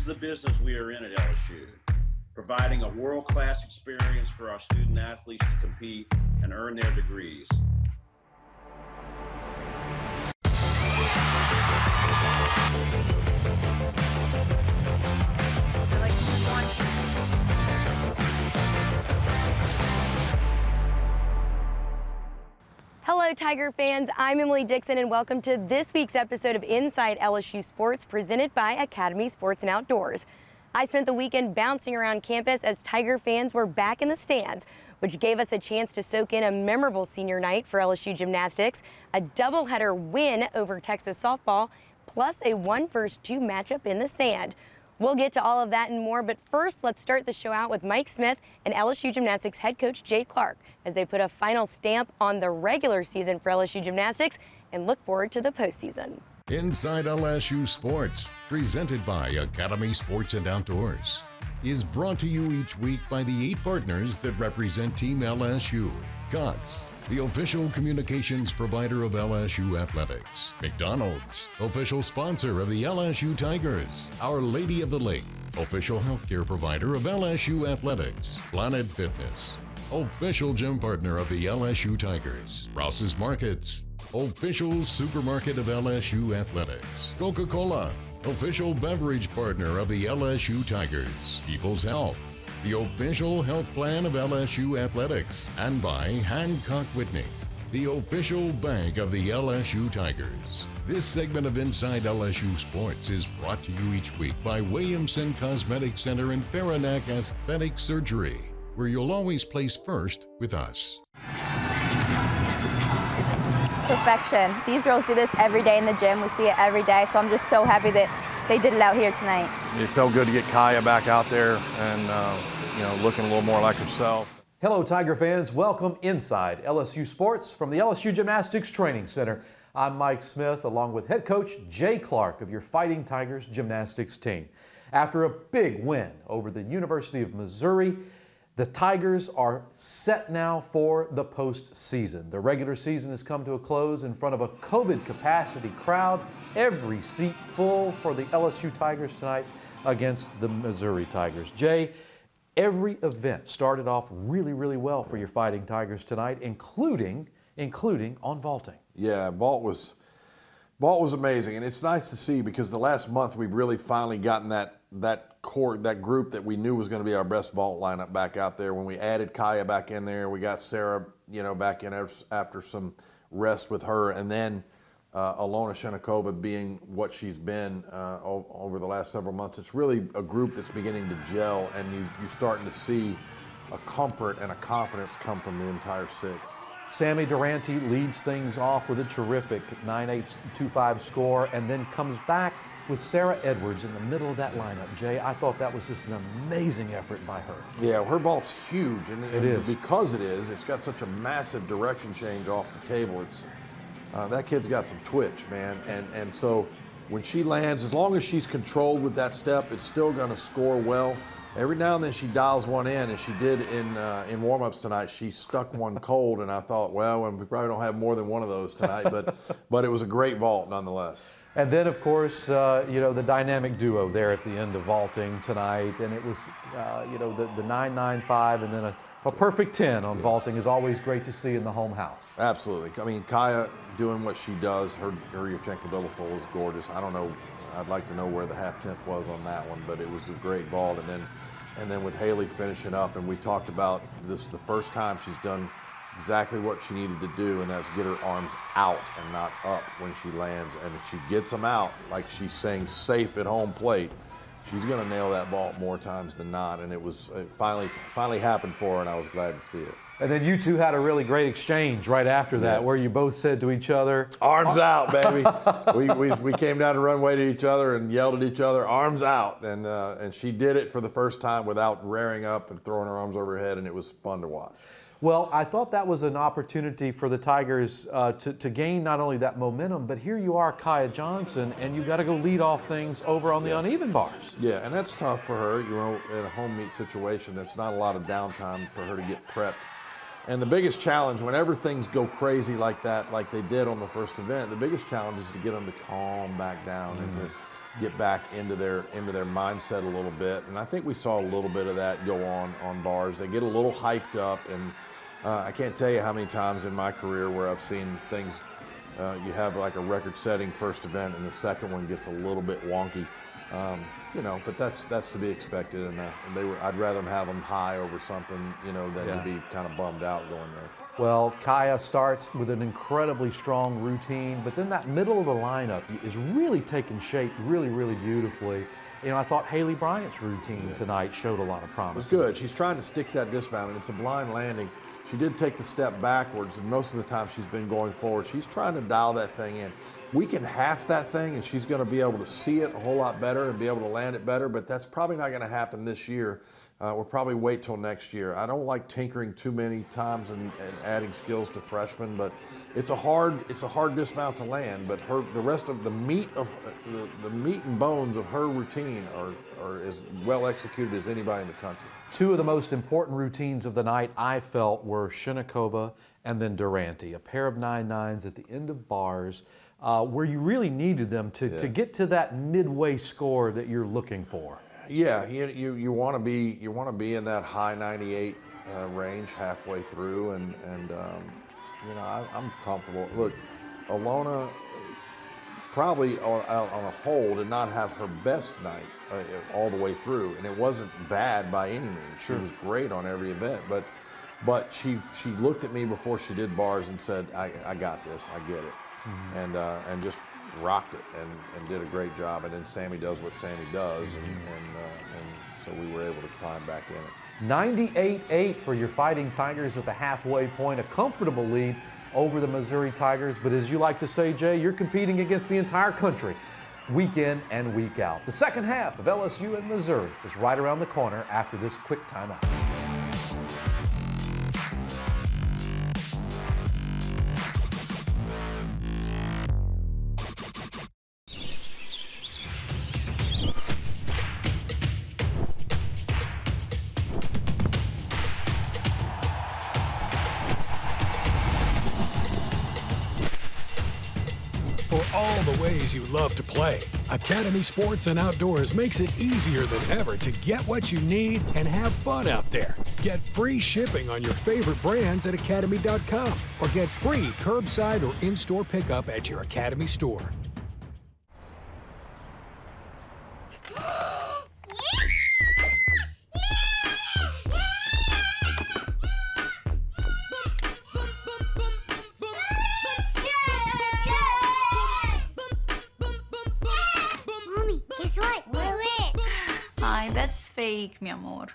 is the business we are in at LSU, providing a world-class experience for our student athletes to compete and earn their degrees. Hello, Tiger fans. I'm Emily Dixon, and welcome to this week's episode of Inside LSU Sports, presented by Academy Sports and Outdoors. I spent the weekend bouncing around campus as Tiger fans were back in the stands, which gave us a chance to soak in a memorable senior night for LSU Gymnastics, a doubleheader win over Texas softball, plus a 1-2 matchup in the sand. We'll get to all of that and more, but first let's start the show out with Mike Smith and LSU Gymnastics head coach Jay Clark as they put a final stamp on the regular season for LSU Gymnastics and look forward to the postseason. Inside LSU Sports, presented by Academy Sports and Outdoors, is brought to you each week by the 8 partners that represent Team LSU. COTS, the official communications provider of LSU Athletics. McDonald's, official sponsor of the LSU Tigers. Our Lady of the Lake, official healthcare provider of LSU Athletics. Planet Fitness, official gym partner of the LSU Tigers. Ross's Markets, official supermarket of LSU Athletics. Coca-Cola, official beverage partner of the LSU Tigers. People's Health, the official health plan of LSU Athletics, and by Hancock Whitney, the official bank of the LSU Tigers. This segment of Inside LSU Sports is brought to you each week by Williamson Cosmetic Center and Paranac Aesthetic Surgery, where you'll always place first with us. Perfection. These girls do this every day in the gym. We see it every day, so I'm just so happy that they did it out here tonight. It felt good to get Kaya back out there and looking a little more like herself. Hello, Tiger fans. Welcome inside LSU Sports from the LSU Gymnastics Training Center. I'm Mike Smith, along with head coach Jay Clark of your Fighting Tigers gymnastics team. After a big win over the University of Missouri, the Tigers are set now for the postseason. The regular season has come to a close in front of a COVID capacity crowd. Every seat full for the LSU Tigers tonight against the Missouri Tigers. Jay, every event started off really, really well for your Fighting Tigers tonight, including on vaulting. Yeah, vault was amazing, and it's nice to see because the last month we've really finally gotten that group that we knew was going to be our best vault lineup back out there. When we added Kaya back in there, we got Sarah, back in after some rest with her, and then Alona Shenikova being what she's been over the last several months. It's really a group that's beginning to gel, and you're starting to see a comfort and a confidence come from the entire 6. Sammy Durante leads things off with a terrific 9.825 score and then comes back with Sarah Edwards in the middle of that lineup. Jay, I thought that was just an amazing effort by her. Yeah, her vault's huge, and it is. Because it's got such a massive direction change off the table. It's that kid's got some twitch, man, and so when she lands, as long as she's controlled with that step, it's still going to score well. Every now and then she dials one in, and she did in warm-ups tonight. She stuck one cold, and I thought, well, we probably don't have more than one of those tonight, but it was a great vault nonetheless. And then, of course, the dynamic duo there at the end of vaulting tonight, and it was, the 9.95 and then a perfect 10 on vaulting is always great to see in the home house. Absolutely. I mean, Kaya doing what she does, her Yevchenko double full is gorgeous. I don't know, I'd like to know where the half tenth was on that one, but it was a great vault. And then with Haley finishing up, and we talked about this the first time she's done exactly what she needed to do, and that's get her arms out and not up when she lands. And if she gets them out, like she's saying safe at home plate, she's going to nail that ball more times than not. And it finally happened for her, and I was glad to see it. And then you two had a really great exchange right after that, where you both said to each other, "Arms out, baby." we came down the runway to each other and yelled at each other, "Arms out!" And she did it for the first time without rearing up and throwing her arms over her head, and it was fun to watch. Well, I thought that was an opportunity for the Tigers to gain not only that momentum, but here you are, Kaya Johnson, and you got to go lead off things over on the uneven bars. Yeah, and that's tough for her. In a home meet situation, there's not a lot of downtime for her to get prepped. And the biggest challenge, whenever things go crazy like that, like they did on the first event, the biggest challenge is to get them to calm back down get back into their mindset a little bit. And I think we saw a little bit of that go on bars. They get a little hyped up, and I can't tell you how many times in my career where I've seen things, you have like a record-setting first event and the second one gets a little bit wonky. You know, but that's to be expected, and I'd rather have them high over something, you know, than to be kind of bummed out going there. Well, Kaya starts with an incredibly strong routine, but then that middle of the lineup is really taking shape really, really beautifully. You know, I thought Haley Bryant's routine tonight showed a lot of promise. It was good. She's trying to stick that dismount, and it's a blind landing. She did take the step backwards, and most of the time she's been going forward. She's trying to dial that thing in. We can half that thing, and she's going to be able to see it a whole lot better and be able to land it better, but that's probably not going to happen this year. We'll probably wait till next year. I don't like tinkering too many times and adding skills to freshmen, but it's a hard dismount to land. But the rest of the meat and bones of her routine are as well executed as anybody in the country. Two of the most important routines of the night, I felt, were Shinikova and then Durante, a pair of 9-9s at the end of bars, where you really needed them to get to that midway score that you're looking for. Yeah, you want to be in that high 98 range halfway through, and you know, I'm comfortable. Look, Alona probably on a whole did not have her best night all the way through, and it wasn't bad by any means. She was great on every event, but she looked at me before she did bars and said, I got this, I get it, and just rocked it and did a great job. And then Sammy does what Sammy does, and so we were able to climb back in it. 98-8 for your Fighting Tigers at the halfway point, a comfortable lead over the Missouri Tigers. But as you like to say, Jay, you're competing against the entire country week in and week out. The second half of LSU and Missouri is right around the corner after this quick timeout. For all the ways you love to play, Academy Sports and Outdoors makes it easier than ever to get what you need and have fun out there. Get free shipping on your favorite brands at academy.com or get free curbside or in-store pickup at your Academy store. Fake, mi amor.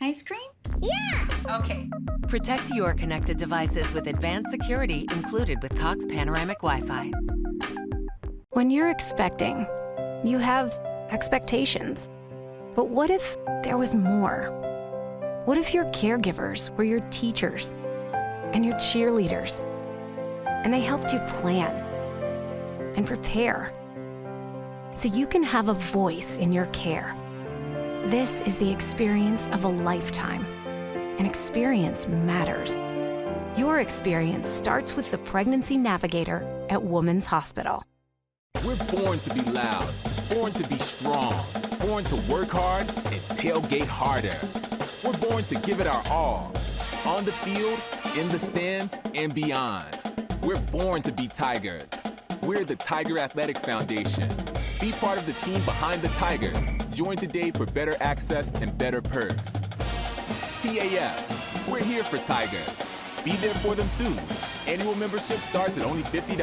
Ice cream? Yeah! Okay. Protect your connected devices with advanced security included with Cox Panoramic Wi-Fi. When you're expecting, you have expectations. But what if there was more? What if your caregivers were your teachers and your cheerleaders, and they helped you plan and prepare so you can have a voice in your care? This is the experience of a lifetime, and experience matters. Your experience starts with the Pregnancy Navigator at Women's Hospital. We're born to be loud, born to be strong, born to work hard and tailgate harder. We're born to give it our all, on the field, in the stands, and beyond. We're born to be Tigers. We're the Tiger Athletic Foundation. Be part of the team behind the Tigers. Join today for better access and better perks. TAF, we're here for Tigers. Be there for them too. Annual membership starts at only $50.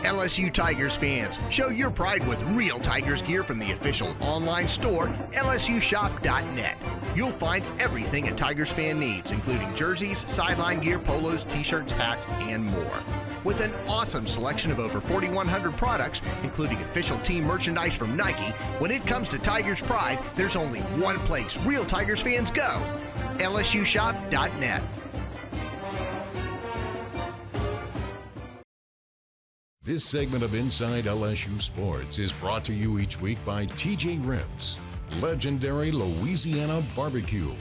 LSU Tigers fans, show your pride with real Tigers gear from the official online store, lsushop.net. You'll find everything a Tigers fan needs, including jerseys, sideline gear, polos, t-shirts, hats, and more. With an awesome selection of over 4,100 products, including official team merchandise from Nike, when it comes to Tigers pride, there's only one place real Tigers fans go, lsushop.net. This segment of Inside LSU Sports is brought to you each week by TJ Ribs, legendary Louisiana barbecue.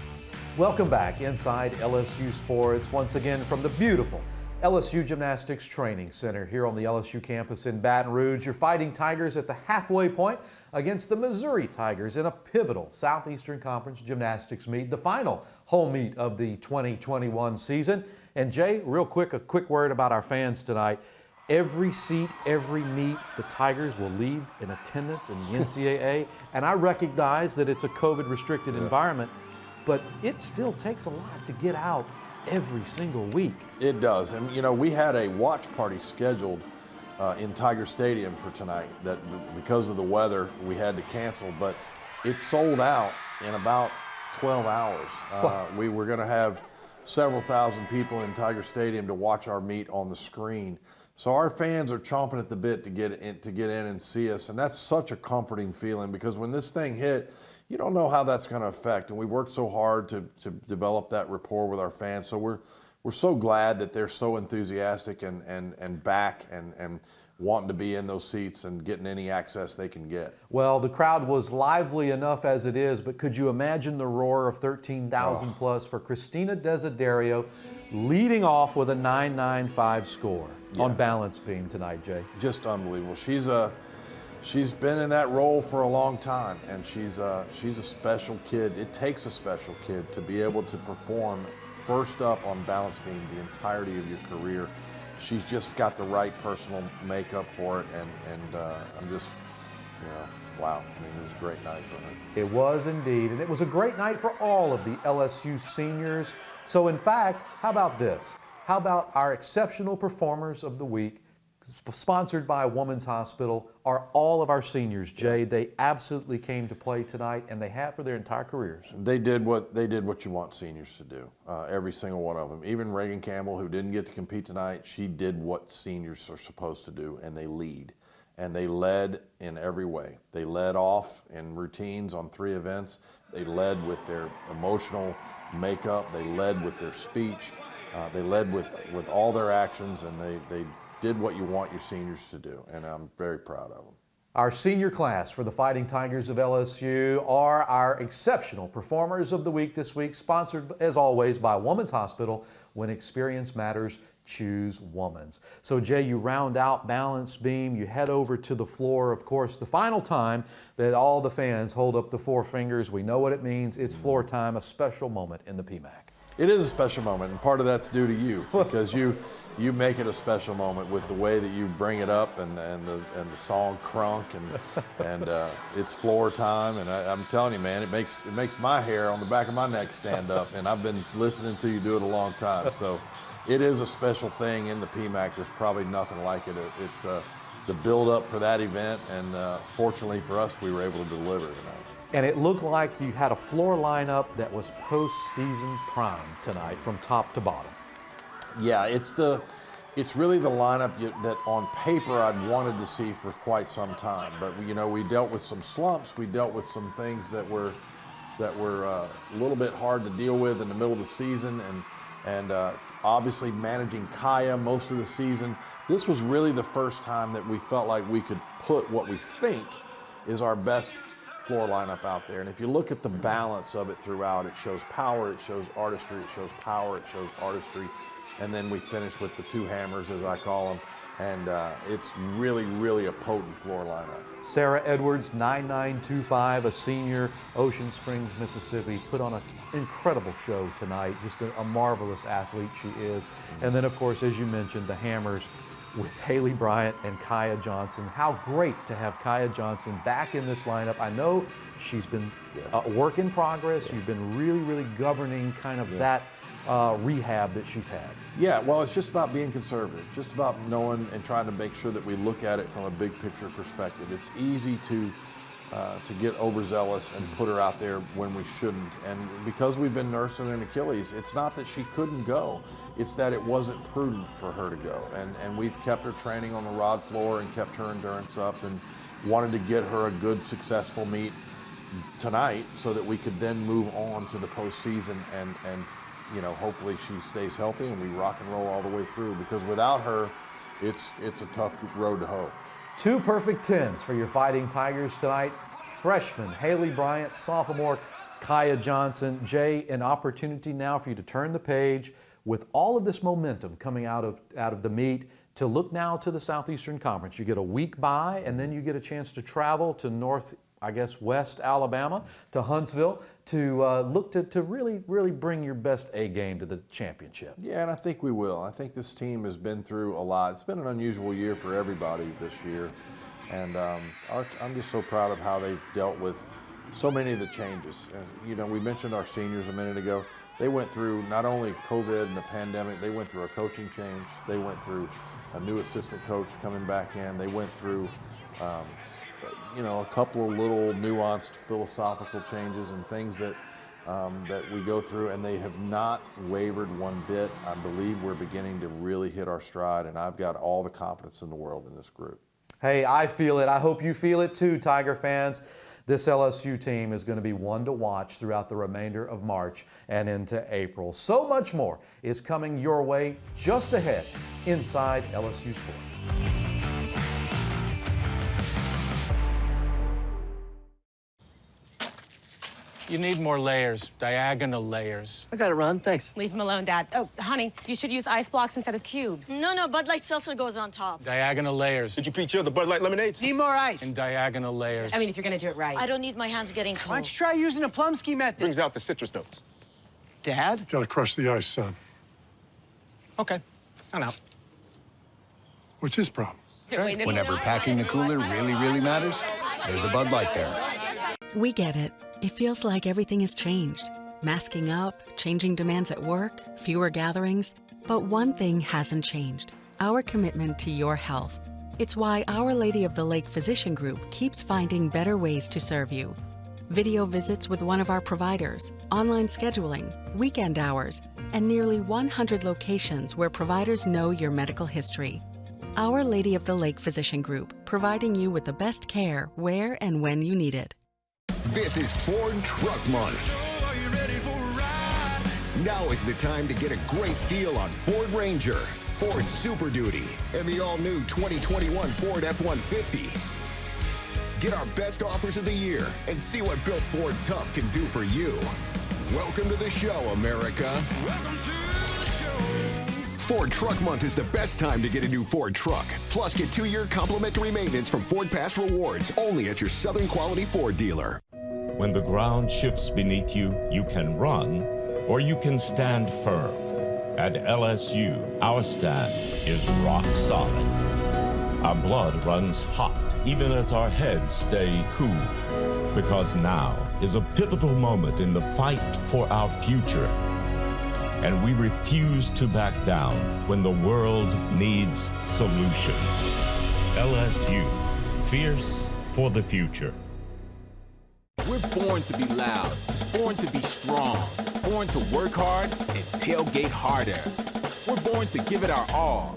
Welcome back inside LSU Sports, once again from the beautiful LSU Gymnastics Training Center here on the LSU campus in Baton Rouge. Your Fighting Tigers at the halfway point against the Missouri Tigers in a pivotal Southeastern Conference gymnastics meet, the final home meet of the 2021 season. And Jay, real quick, a quick word about our fans tonight. Every seat, every meet, the Tigers will lead in attendance in the NCAA. And I recognize that it's a COVID-restricted environment, but it still takes a lot to get out every single week. It does. And, you know, we had a watch party scheduled in Tiger Stadium for tonight that because of the weather, we had to cancel, but it sold out in about 12 hours. We were going to have several thousand people in Tiger Stadium to watch our meet on the screen. So our fans are chomping at the bit to get in and see us, and that's such a comforting feeling because when this thing hit, you don't know how that's going to affect, and we worked so hard to develop that rapport with our fans. So we're so glad that they're so enthusiastic and back and wanting to be in those seats and getting any access they can get. Well, the crowd was lively enough as it is, but could you imagine the roar of 13,000 plus for Christina Desiderio leading off with a 9.95 score on balance beam tonight, Jay? Just unbelievable. She's been in that role for a long time, and she's a special kid. It takes a special kid to be able to perform first up on balance beam the entirety of your career. She's just got the right personal makeup for it, and I'm just, wow. I mean, it was a great night for her. It was indeed, and it was a great night for all of the LSU seniors. So in fact, how about this? How about our exceptional performers of the week, sponsored by Women's Hospital, are all of our seniors, Jay. They absolutely came to play tonight, and they have for their entire careers. They did what you want seniors to do, every single one of them. Even Reagan Campbell, who didn't get to compete tonight, she did what seniors are supposed to do, and they lead. And they led in every way. They led off in routines on 3 events. They led with their emotional makeup. They led with their speech. They led with all their actions, and they did what you want your seniors to do, and I'm very proud of them. Our senior class for the Fighting Tigers of LSU are our exceptional performers of the week this week, sponsored as always by Women's Hospital. When experience matters, choose Women's. So Jay, you round out balance beam, you head over to the floor. Of course, the final time that all the fans hold up the 4 fingers, we know what it means. It's floor time, a special moment in the PMAC. It is a special moment, and part of that's due to you because you make it a special moment with the way that you bring it up and the song Crunk and it's floor time, and I'm telling you, man, it makes my hair on the back of my neck stand up, and I've been listening to you do it a long time. So it is a special thing in the PMAC. There's probably nothing like it. It's the build up for that event, and fortunately for us, we were able to deliver tonight. And it looked like you had a floor lineup that was postseason prime tonight from top to bottom. Yeah, it's really the lineup that on paper I'd wanted to see for quite some time. But we dealt with some slumps. We dealt with some things that were a little bit hard to deal with in the middle of the season, and obviously managing Kaya most of the season. This was really the first time that we felt like we could put what we think is our best floor lineup out there. And if you look at the balance of it throughout, it shows power, it shows artistry, it shows power, it shows artistry. And then we finish with the 2 hammers, as I call them. And it's really, really a potent floor lineup. Sarah Edwards, 9.925, a senior, Ocean Springs, Mississippi, put on an incredible show tonight. Just a marvelous athlete she is. And then, of course, as you mentioned, the hammers with Haley Bryant and Kaya Johnson. How great to have Kaya Johnson back in this lineup. I know she's been a work in progress. You've been really, really governing kind of that rehab that she's had. Yeah, well, it's just about being conservative. It's just about knowing and trying to make sure that we look at it from a big picture perspective. It's easy to get overzealous and put her out there when we shouldn't. And because we've been nursing an Achilles, it's not that she couldn't go. It's that it wasn't prudent for her to go. And we've kept her training on the rod floor and kept her endurance up and wanted to get her a good, successful meet tonight so that we could then move on to the postseason and hopefully she stays healthy and we rock and roll all the way through, because without her, it's a tough road to hoe. 2 perfect 10s for your Fighting Tigers tonight. Freshman Haley Bryant, sophomore Kaya Johnson. Jay, an opportunity now for you to turn the page. with all of this momentum coming out of the meet, to look now to the Southeastern Conference. You get a week bye, and then you get a chance to travel to West Alabama, to Huntsville, to look to really bring your best A game to the championship. Yeah, and I think we will. I think this team has been through a lot. It's been an unusual year for everybody this year, and I'm just so proud of how they've dealt with so many of the changes. We mentioned our seniors a minute ago. They went through not only COVID and the pandemic, they went through a coaching change. They went through a new assistant coach coming back in. They went through a couple of little nuanced philosophical changes and things that we go through, and they have not wavered one bit. I believe we're beginning to really hit our stride, and I've got all the confidence in the world in this group. Hey, I feel it. I hope you feel it too, Tiger fans. This LSU team is going to be one to watch throughout the remainder of March and into April. So much more is coming your way just ahead inside LSU Sports. You need more layers, diagonal layers. I got it, Ron. Thanks. Leave him alone, Dad. Oh, honey, you should use ice blocks instead of cubes. No, Bud Light Seltzer goes on top. Diagonal layers. Did you feature the Bud Light lemonades? Need more ice. And diagonal layers. I mean, if you're gonna do it right. I don't need my hands getting cold. Why don't you try using the Plumsky method? Brings out the citrus notes. Dad? Gotta crush the ice, son. Okay, I'm out. What's his problem? Whenever packing the cooler really matters, there's a Bud Light there. We get it. It feels like everything has changed. Masking up, changing demands at work, fewer gatherings. But one thing hasn't changed: our commitment to your health. It's why Our Lady of the Lake Physician Group keeps finding better ways to serve you. Video visits with one of our providers, online scheduling, weekend hours, and nearly 100 locations where providers know your medical history. Our Lady of the Lake Physician Group, providing you with the best care where and when you need it. This is Ford Truck Month. Now is the time to get a great deal on Ford Ranger, Ford Super Duty, and the all-new 2021 Ford F-150. Get our best offers of the year and see what Built Ford Tough can do for you. Welcome to the show, America. Welcome to the show. Ford Truck Month is the best time to get a new Ford truck. Plus, get 2-year complimentary maintenance from Ford Pass Rewards only at your Southern Quality Ford dealer. When the ground shifts beneath you, you can run or you can stand firm. At LSU, our stand is rock solid. Our blood runs hot even as our heads stay cool. Because now is a pivotal moment in the fight for our future. And we refuse to back down when the world needs solutions. LSU, fierce for the future. We're born to be loud, born to be strong, born to work hard and tailgate harder. We're born to give it our all,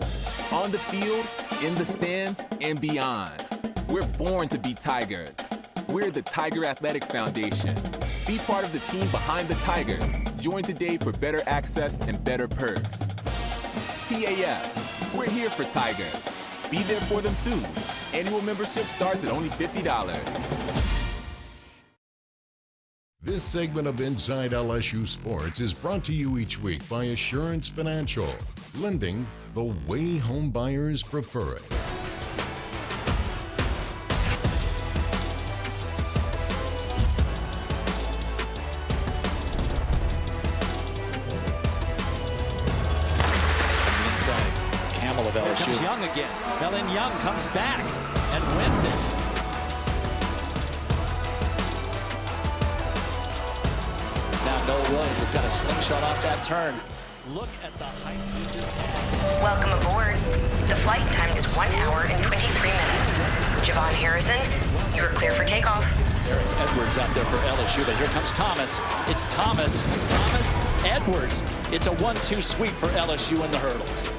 on the field, in the stands, and beyond. We're born to be Tigers. We're the Tiger Athletic Foundation. Be part of the team behind the Tigers. Join today for better access and better perks. TAF, we're here for Tigers. Be there for them too. Annual membership starts at only $50. This segment of Inside LSU Sports is brought to you each week by Assurance Financial, lending the way home buyers prefer it. Inside, Camel of LSU. Here comes Young again. Milan Young comes back and wins it. Noah Williams has got a slingshot off that turn. Look at the height he just had. Welcome aboard. The flight time is 1 hour and 23 minutes. Javon Harrison, you are clear for takeoff. Eric Edwards out there for LSU, but here comes Thomas. It's Thomas, Edwards. It's a 1-2 sweep for LSU in the hurdles.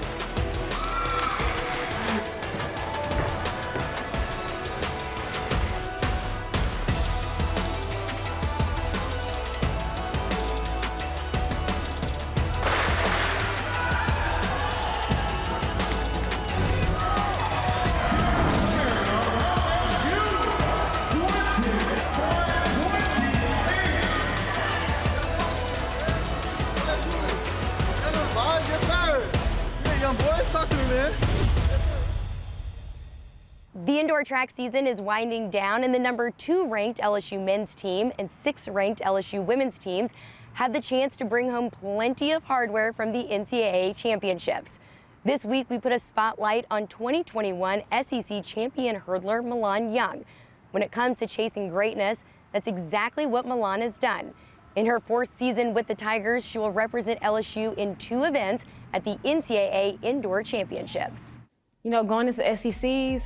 Indoor track season is winding down, and the number 2 ranked LSU men's team and 6th ranked LSU women's teams had the chance to bring home plenty of hardware from the NCAA Championships. This week, we put a spotlight on 2021 SEC champion hurdler Milan Young. When it comes to chasing greatness, that's exactly what Milan has done. In her 4th season with the Tigers, she will represent LSU in 2 events at the NCAA Indoor Championships. You know, going into SECs,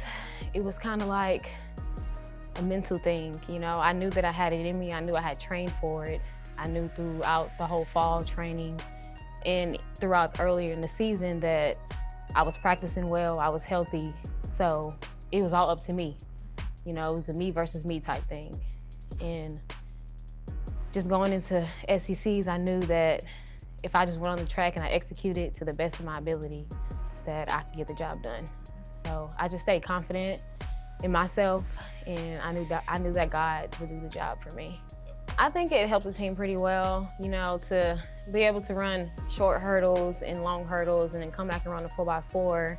it was kind of like a mental thing. You know, I knew that I had it in me. I knew I had trained for it. I knew throughout the whole fall training and throughout earlier in the season that I was practicing well, I was healthy. So it was all up to me. You know, it was a me versus me type thing. And just going into SECs, I knew that if I just went on the track and I executed to the best of my ability, that I could get the job done. So I just stayed confident in myself, and I knew that God would do the job for me. I think it helps the team pretty well, you know, to be able to run short hurdles and long hurdles and then come back and run a 4x4.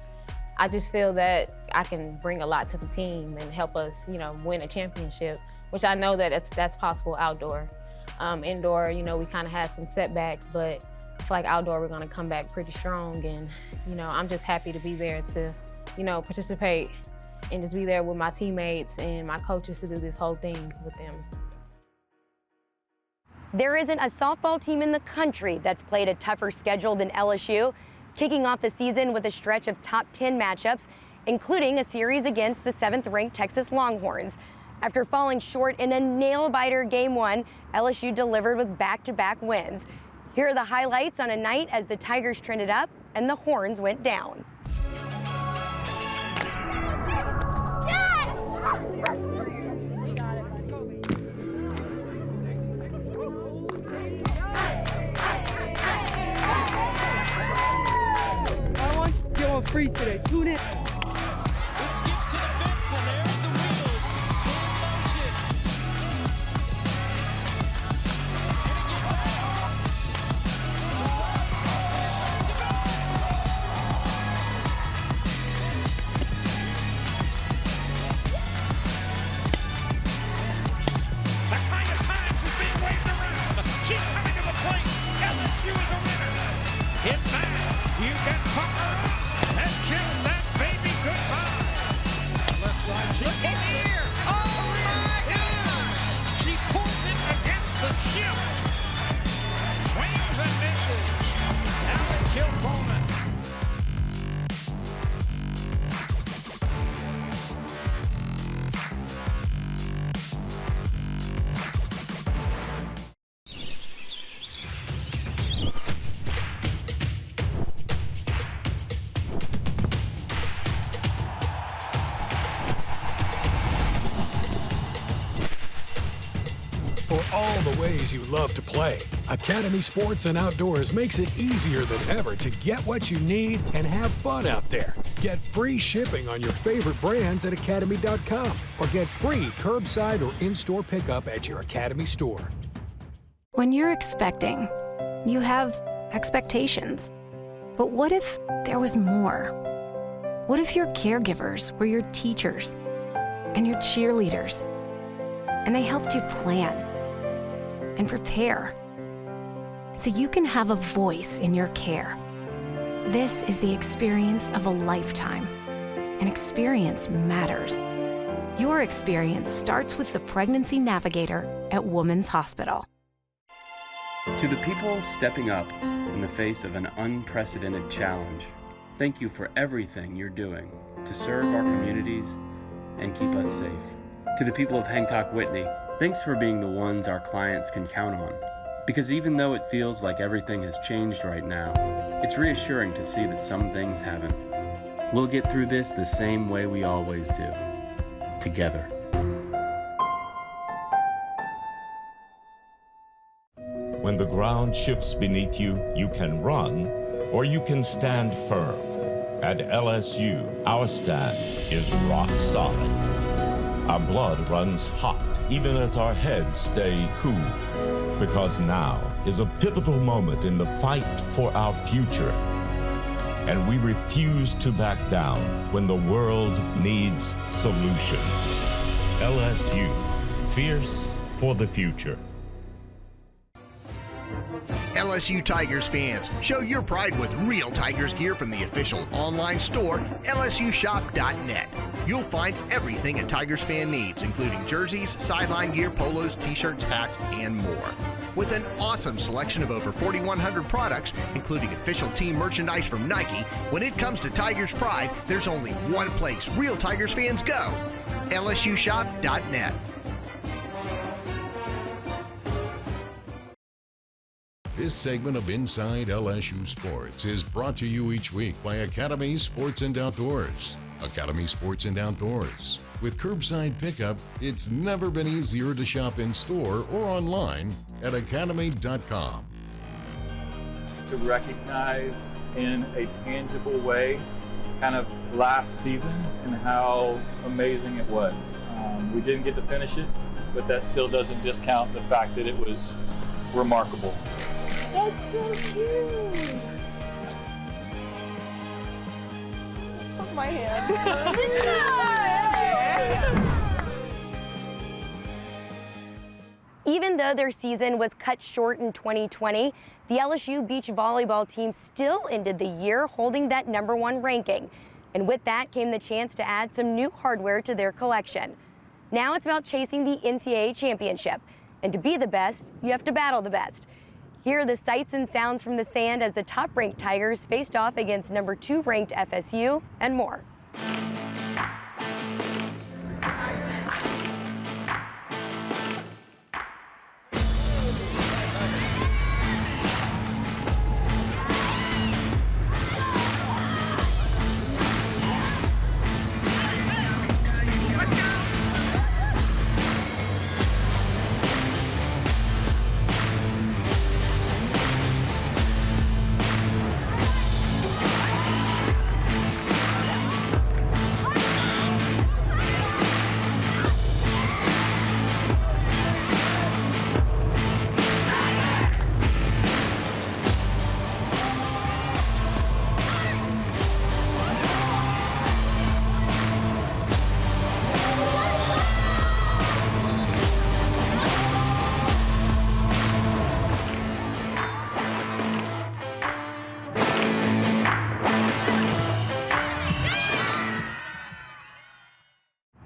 I just feel that I can bring a lot to the team and help us, you know, win a championship, which I know that that's possible outdoor. Indoor, you know, we kind of had some setbacks, but I feel like outdoor we're going to come back pretty strong. And, you know, I'm just happy to be there to, you know, participate and just be there with my teammates and my coaches to do this whole thing with them. There isn't a softball team in the country that's played a tougher schedule than LSU, kicking off the season with a stretch of top 10 matchups, including a series against the 7th-ranked Texas Longhorns. After falling short in a nail-biter Game 1, LSU delivered with back-to-back wins. Here are the highlights on a night as the Tigers trended up and the Horns went down. Free today. Tune it. It skips to the fence, and there's the wheels The kind of times is being waved around. She's coming to the plate. LSU is a winner. Hit back. You can pump her up. And kiss that baby goodbye. Left side. Look at here. Oh my gosh. She pulls it against the ship. Swings and misses. Allie Kilbowman. For all the ways you love to play, Academy Sports and Outdoors makes it easier than ever to get what you need and have fun out there. Get free shipping on your favorite brands at academy.com or get free curbside or in-store pickup at your Academy store. When you're expecting, you have expectations. But what if there was more? What if your caregivers were your teachers and your cheerleaders, and they helped you plan and prepare so you can have a voice in your care? This is the experience of a lifetime, and experience matters. Your experience starts with the Pregnancy Navigator at Women's Hospital. To the people stepping up in the face of an unprecedented challenge, thank you for everything you're doing to serve our communities and keep us safe. To the people of Hancock Whitney, thanks for being the ones our clients can count on. Because even though it feels like everything has changed right now, it's reassuring to see that some things haven't. We'll get through this the same way we always do, together. When the ground shifts beneath you, you can run or you can stand firm. At LSU, our stand is rock solid. Our blood runs hot, even as our heads stay cool. Because now is a pivotal moment in the fight for our future. and we refuse to back down when the world needs solutions. LSU, fierce for the future. LSU Tigers fans, show your pride with real Tigers gear from the official online store, lsushop.net. You'll find everything a Tigers fan needs, including jerseys, sideline gear, polos, t-shirts, hats, and more. With an awesome selection of over 4,100 products, including official team merchandise from Nike, when it comes to Tigers pride, there's only one place real Tigers fans go, lsushop.net. This segment of Inside LSU Sports is brought to you each week by Academy Sports and Outdoors. Academy Sports and Outdoors. With curbside pickup, it's never been easier to shop in store or online at academy.com. To recognize in a tangible way kind of last season and how amazing it was. We didn't get to finish it, but that still doesn't discount the fact that it was remarkable. That's so cute. Hold my hand. Even though their season was cut short in 2020, the LSU beach volleyball team still ended the year holding that #1 ranking. And with that came the chance to add some new hardware to their collection. Now it's about chasing the NCAA championship. And to be the best, you have to battle the best. Here are the sights and sounds from the sand as the top-ranked Tigers faced off against #2 ranked FSU and more.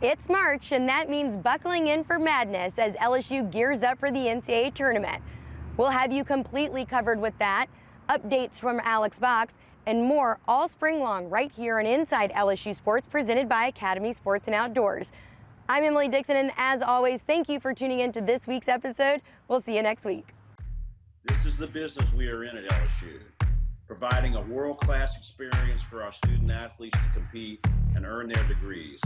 It's March, and that means buckling in for madness as LSU gears up for the NCAA tournament. We'll have you completely covered with that, updates from Alex Box, and more all spring long right here on Inside LSU Sports presented by Academy Sports and Outdoors. I'm Emily Dixon, and as always, thank you for tuning in to this week's episode. We'll see you next week. This is the business we are in at LSU, providing a world-class experience for our student athletes to compete and earn their degrees.